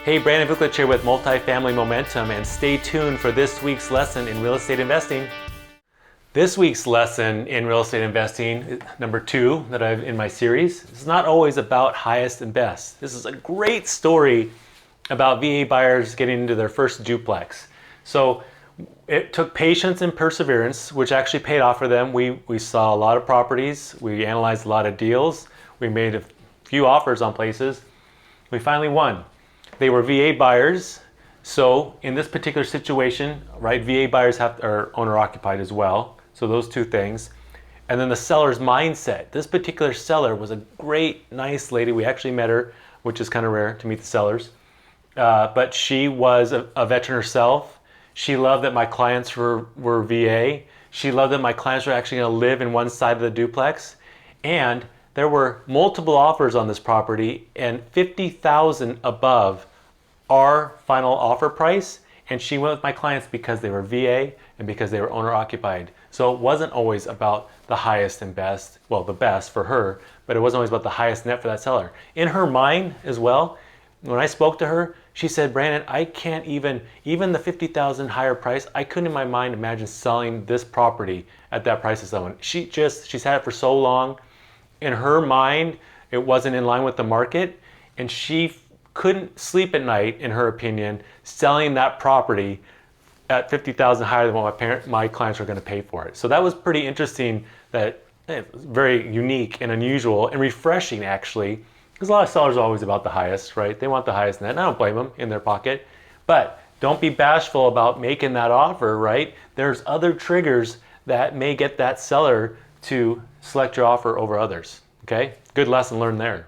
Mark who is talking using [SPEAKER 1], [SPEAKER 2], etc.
[SPEAKER 1] Hey, Brandon Vuklich here with Multifamily Momentum, and stay tuned for this week's lesson in real estate investing. This week's lesson in real estate investing, number 2 that I've in my series, is not always about highest and best. This is a great story about VA buyers getting into their first duplex. So it took patience and perseverance, which actually paid off for them. We saw a lot of properties, we analyzed a lot of deals, we made a few offers on places. We finally won. They were VA buyers, so in this particular situation, right, VA buyers are owner occupied as well, so those two things. And then the seller's mindset. This particular seller was a great, nice lady. We actually met her, which is kind of rare to meet the sellers. But she was a veteran herself. She loved that my clients were VA. She loved that my clients were actually going to live in one side of the duplex. And there were multiple offers on this property and $50,000 above our final offer price. And she went with my clients because they were VA and because they were owner occupied. So it wasn't always about the highest and best, well, the best for her, but it wasn't always about the highest net for that seller. In her mind as well, when I spoke to her, she said, Brandon, I can't even the $50,000 higher price, I couldn't in my mind imagine selling this property at that price to someone. She's had it for so long. In her mind, it wasn't in line with the market, and she couldn't sleep at night, in her opinion, selling that property at $50,000 higher than what my clients were going to pay for it. So that was pretty interesting. That very unique and unusual and refreshing, actually, because a lot of sellers are always about the highest, right? They want the highest net, and I don't blame them in their pocket. But don't be bashful about making that offer, right? There's other triggers that may get that seller to select your offer over others, okay? Good lesson learned there.